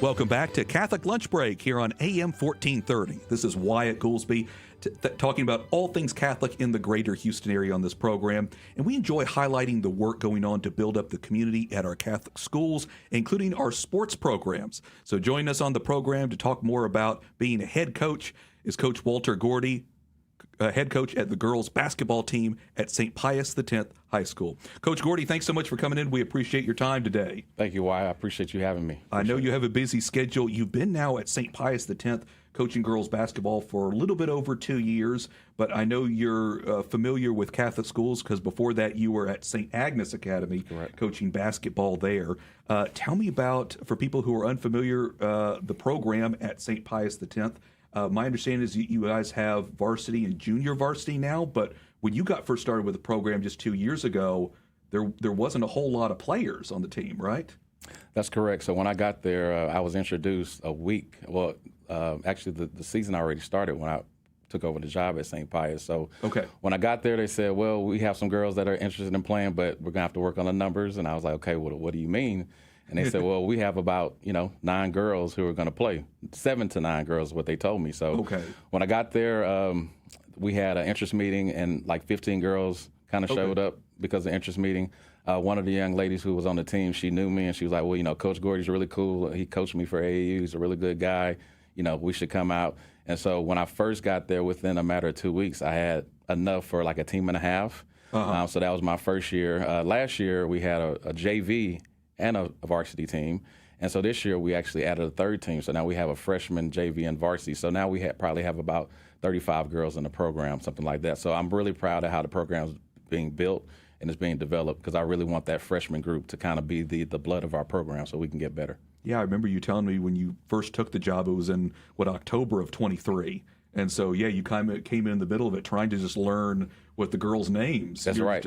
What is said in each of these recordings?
Welcome back to Catholic Lunch Break here on AM 1430. This is Wyatt Goolsby talking about all things Catholic in the greater Houston area on this program. And we enjoy highlighting the work going on to build up the community at our Catholic schools, including our sports programs. So join us on the program to talk more about being a head coach is Coach Walt Gordy, head coach at the girls basketball team at St. Pius X High School. Coach Gordy, thanks so much for coming in. We appreciate your time today. Thank you, Wyatt. I appreciate you having me. I know you have a busy schedule. You've been now at St. Pius X coaching girls basketball for a little bit over 2 years, but I know you're familiar with Catholic schools because before that you were at St. Agnes Academy. Correct. Coaching basketball there. Tell me about, for people who are unfamiliar, the program at St. Pius X. My understanding is you guys have varsity and junior varsity now, but when you got first started with the program just 2 years ago, there wasn't a whole lot of players on the team, right? That's correct. So when I got there, I was introduced a week. Well, actually, the season already started when I took over the job at St. Pius. So when I got there, they said, well, we have some girls that are interested in playing, but we're going to have to work on the numbers. And I was like, okay, what do you mean? And they said, well, we have about, 9 girls who are going to play. 7 to 9 girls is what they told me. So when I got there, we had an interest meeting, and like 15 girls kind of showed up because of the interest meeting. One of the young ladies who was on the team, she knew me, and she was like, well, Coach Gordy's really cool. He coached me for AAU. He's a really good guy. We should come out. And so when I first got there, within a matter of 2 weeks, I had enough for like a team and a half. So that was my first year. Last year, we had a JV and a varsity team. And so this year we actually added a third team. So now we have a freshman, JV, and varsity. So now we probably have about 35 girls in the program, something like that. So I'm really proud of how the program is being built and is being developed, because I really want that freshman group to kind of be the blood of our program so we can get better. Yeah, I remember you telling me when you first took the job, it was in, October of 23. And so, you kind of came in the middle of it trying to just learn what the girls' names. That's right.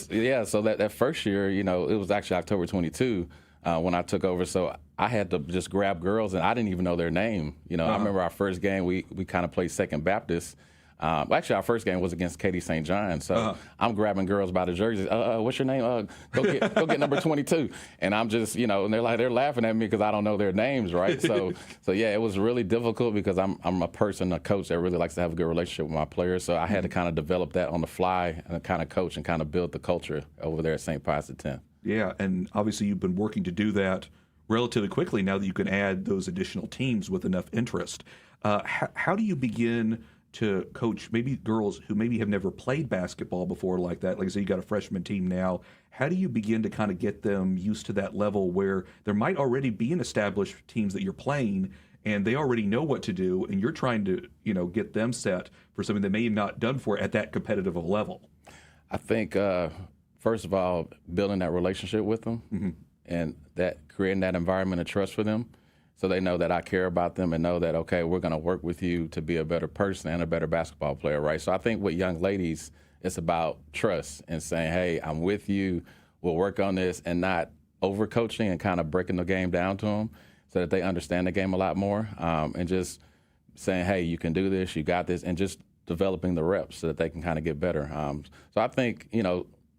Yeah, so that first year, it was actually October 22 when I took over. So I had to just grab girls, and I didn't even know their name. I remember our first game, we kind of played Second Baptist. Actually, our first game was against Katy St. John. So I'm grabbing girls by the jerseys. What's your name? Go get number 22. And I'm just, and they're laughing at me because I don't know their names, right? So yeah, it was really difficult because I'm a coach that really likes to have a good relationship with my players. So I had to kind of develop that on the fly and kind of coach and kind of build the culture over there at St. Pius X. Yeah, and obviously you've been working to do that relatively quickly now that you can add those additional teams with enough interest. How do you begin to coach maybe girls who maybe have never played basketball before like that? Like I say, you got a freshman team now. How do you begin to kind of get them used to that level where there might already be an established teams that you're playing and they already know what to do, and you're trying to, get them set for something they may have not done for at that competitive level? I think, first of all, building that relationship with them and that creating that environment of trust for them, so they know that I care about them and know that, okay, we're going to work with you to be a better person and a better basketball player, right? So I think with young ladies, it's about trust and saying, hey, I'm with you, we'll work on this, and not over-coaching and kind of breaking the game down to them so that they understand the game a lot more, and just saying, hey, you can do this, you got this, and just developing the reps so that they can kind of get better. So I think,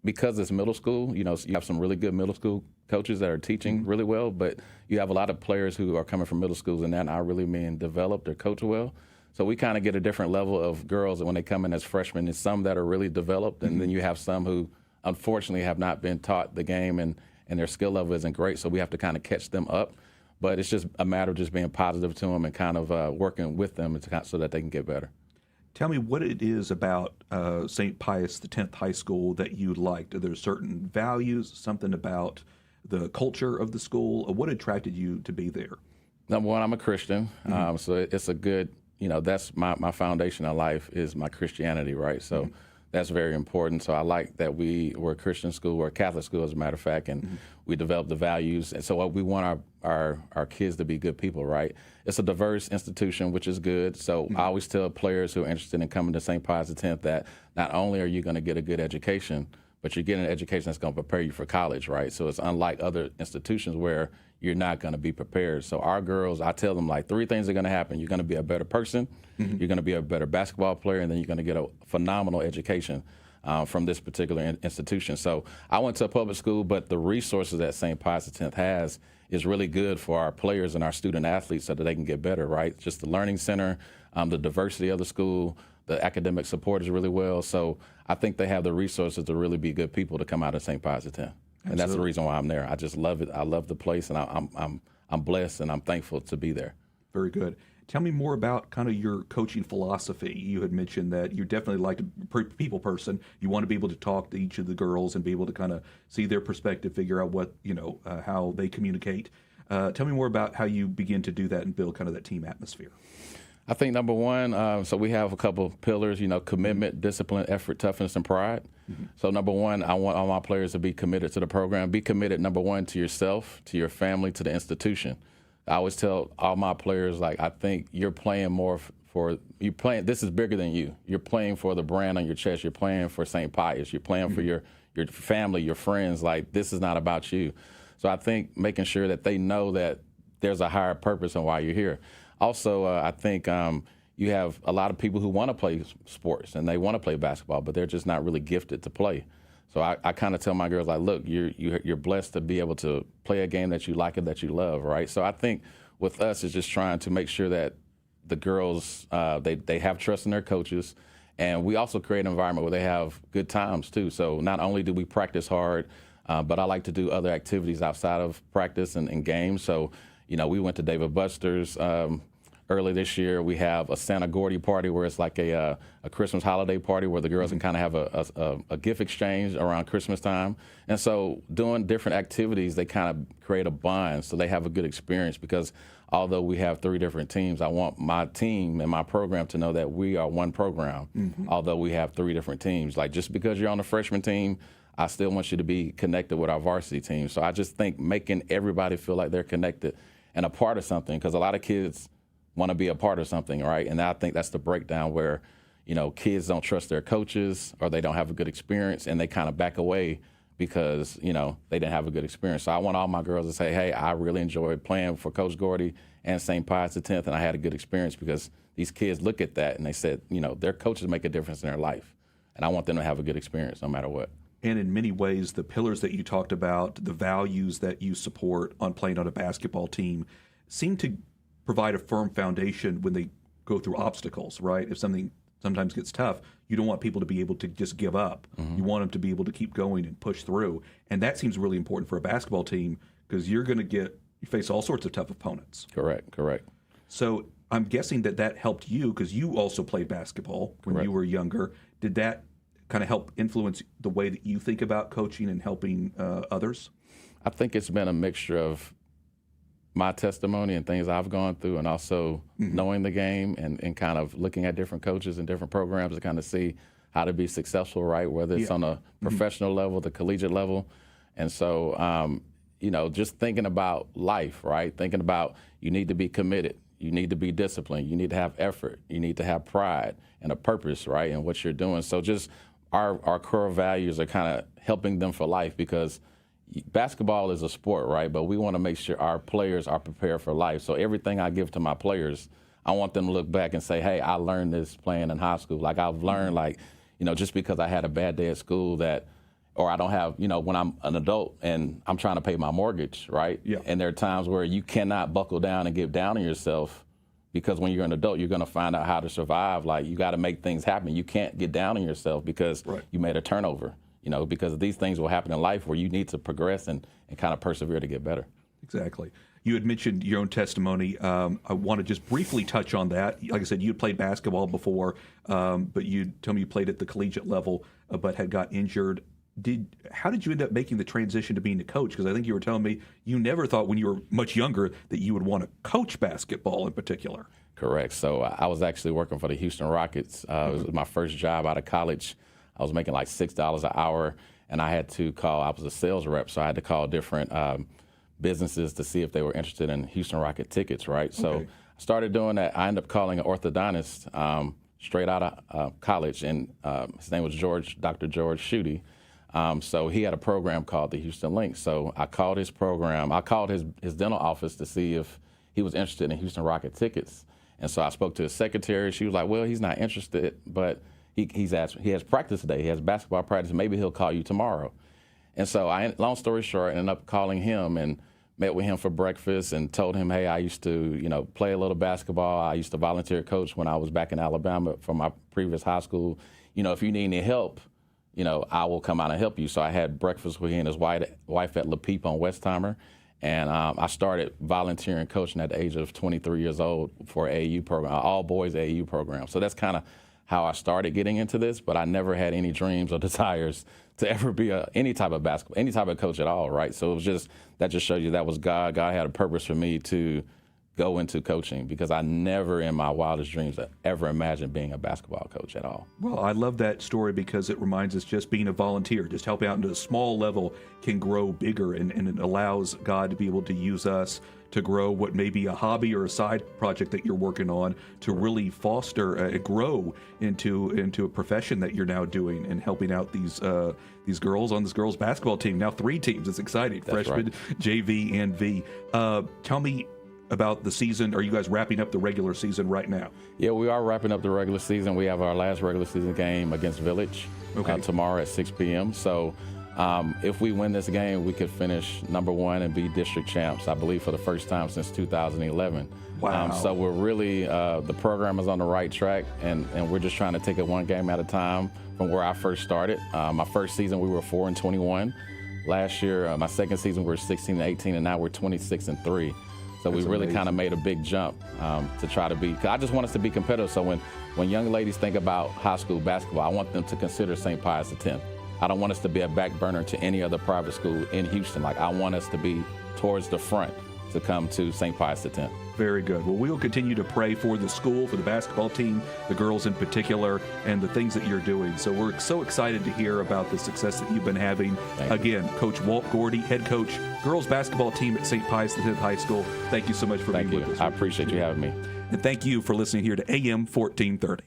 because it's middle school, you have some really good middle school coaches that are teaching really well, but you have a lot of players who are coming from middle schools and they're not really being developed or coached well. So we kind of get a different level of girls when they come in as freshmen. There's some that are really developed, and then you have some who unfortunately have not been taught the game and their skill level isn't great, so we have to kind of catch them up. But it's just a matter of just being positive to them and kind of working with them so that they can get better. Tell me what it is about St. Pius X High School that you liked. Are there certain values, something about the culture of the school? What attracted you to be there? Number one, I'm a Christian, so it's a good, that's my foundation in life is my Christianity, right? So that's very important. So I like that we were a Christian school, we're a Catholic school, as a matter of fact, and we developed the values. And so we want our kids to be good people, right? It's a diverse institution, which is good. So I always tell players who are interested in coming to St. Pius X that not only are you going to get a good education, but you're getting an education that's going to prepare you for college, right? So it's unlike other institutions where you're not going to be prepared. So our girls, I tell them, like, 3 things are going to happen. You're going to be a better person, you're going to be a better basketball player, and then you're going to get a phenomenal education. from this particular institution. So I went to a public school, but the resources that St. Pius X has is really good for our players and our student athletes so that they can get better, right? Just the learning center, the diversity of the school, the academic support is really well. So I think they have the resources to really be good people to come out of St. Pius X. And that's the reason why I'm there. I just love it. I love the place, and I'm blessed and I'm thankful to be there. Very good. Tell me more about kind of your coaching philosophy. You had mentioned that you definitely like a people person. You want to be able to talk to each of the girls and be able to kind of see their perspective, figure out what, how they communicate. Tell me more about how you begin to do that and build kind of that team atmosphere. I think number one, so we have a couple pillars, commitment, discipline, effort, toughness, and pride. Mm-hmm. So number one, I want all my players to be committed to the program. Be committed, number one, to yourself, to your family, to the institution. I always tell all my players, I think you're playing more this is bigger than you. You're playing for the brand on your chest. You're playing for St. Pius. You're playing for your family, your friends. This is not about you. So I think making sure that they know that there's a higher purpose on why you're here. Also, I think you have a lot of people who want to play sports and they want to play basketball, but they're just not really gifted to play. So I kind of tell my girls, look, you're blessed to be able to play a game that you like and that you love, right? So I think with us is just trying to make sure that the girls, they have trust in their coaches, and we also create an environment where they have good times too. So not only do we practice hard, but I like to do other activities outside of practice and games. So, we went to David Buster's early this year. We have a Santa Gordy party where it's like a Christmas holiday party where the girls can kind of have a gift exchange around Christmas time. And so doing different activities, they kind of create a bond so they have a good experience, because although we have 3 different teams, I want my team and my program to know that we are one program, although we have 3 different teams. Just because you're on the freshman team, I still want you to be connected with our varsity team. So I just think making everybody feel like they're connected and a part of something, because a lot of kids want to be a part of something, right? And I think that's the breakdown where, kids don't trust their coaches or they don't have a good experience and they kind of back away because, they didn't have a good experience. So I want all my girls to say, hey, I really enjoyed playing for Coach Gordy and St. Pius X, and I had a good experience, because these kids look at that and they said, their coaches make a difference in their life. And I want them to have a good experience no matter what. And in many ways, the pillars that you talked about, the values that you support on playing on a basketball team, seem to provide a firm foundation when they go through obstacles, right? If something sometimes gets tough, you don't want people to be able to just give up. You want them to be able to keep going and push through. And that seems really important for a basketball team, because you face all sorts of tough opponents. Correct. So I'm guessing that helped you, because you also played basketball when you were younger. Did that kind of help influence the way that you think about coaching and helping others? I think it's been a mixture of my testimony and things I've gone through, and also knowing the game and kind of looking at different coaches and different programs to kind of see how to be successful, right? Whether it's on a professional level, the collegiate level. And so, just thinking about life, right? Thinking about you need to be committed. You need to be disciplined. You need to have effort. You need to have pride and a purpose, right, in what you're doing. So just our core values are kind of helping them for life, because basketball is a sport, right? But we want to make sure our players are prepared for life. So everything I give to my players, I want them to look back and say, hey, I learned this playing in high school. I've learned, just because I had a bad day at school or I don't have, when I'm an adult and I'm trying to pay my mortgage, right? Yeah. And there are times where you cannot buckle down and get down on yourself, because when you're an adult, you're going to find out how to survive. You got to make things happen. You can't get down on yourself because you made a turnover, because these things will happen in life where you need to progress and kind of persevere to get better. Exactly. You had mentioned your own testimony. I want to just briefly touch on that. Like I said, you had played basketball before, but you told me you played at the collegiate level, but had got injured. How did you end up making the transition to being a coach? Because I think you were telling me you never thought when you were much younger that you would want to coach basketball in particular. Correct. So I was actually working for the Houston Rockets. It was my first job out of college. I was making like $6 an hour, and I was a sales rep, so I had to call different businesses to see if they were interested in Houston Rocket tickets, right? So I started doing that. I ended up calling an orthodontist straight out of college, and his name was Dr. George Schutte. So he had a program called the Houston Link. So I called his program. I called his dental office to see if he was interested in Houston Rocket tickets. And so I spoke to his secretary. She was like, well, he's not interested, but he has practice today. He has basketball practice. Maybe he'll call you tomorrow. And so long story short, I ended up calling him and met with him for breakfast and told him, hey, I used to, play a little basketball. I used to volunteer coach when I was back in Alabama from my previous high school. If you need any help, I will come out and help you. So I had breakfast with he and his wife at La Peep on Westheimer. And I started volunteering coaching at the age of 23 years old for an AAU program, all boys AAU program. So that's kind of how I started getting into this, but I never had any dreams or desires to ever be any type of basketball, any type of coach at all, right? So it was that just shows you that was God. God had a purpose for me to go into coaching because I never in my wildest dreams ever imagined being a basketball coach at all. Well, I love that story because it reminds us just being a volunteer, just helping out into a small level can grow bigger, and it allows God to be able to use us to grow what may be a hobby or a side project that you're working on to really foster, grow into a profession that you're now doing and helping out these girls on this girls basketball team. Now 3 teams. It's exciting. That's Freshman, right. JV, and V. Tell me about the season. Are you guys wrapping up the regular season right now? Yeah, we are wrapping up the regular season. We have our last regular season game against Village tomorrow at 6 p.m. So if we win this game, we could finish #1 and be district champs, I believe, for the first time since 2011. Wow. So we're really, the program is on the right track, and we're just trying to take it one game at a time from where I first started. My first season, we were 4-21. Last year, my second season, we were 16-18, and now we're 26-3. So we really kind of made a big jump to try to be, cause I just want us to be competitive. So when young ladies think about high school basketball, I want them to consider St. Pius X. I don't want us to be a back burner to any other private school in Houston. Like, I want us to be towards the front to come to St. Pius X. Very good. Well, we'll continue to pray for the school, for the basketball team, the girls in particular, and the things that you're doing. So we're so excited to hear about the success that you've been having. Again, Coach Walt Gordy, head coach, girls basketball team at St. Pius X High School. Thank you so much for being with us. I appreciate you having me. And thank you for listening here to AM 1430.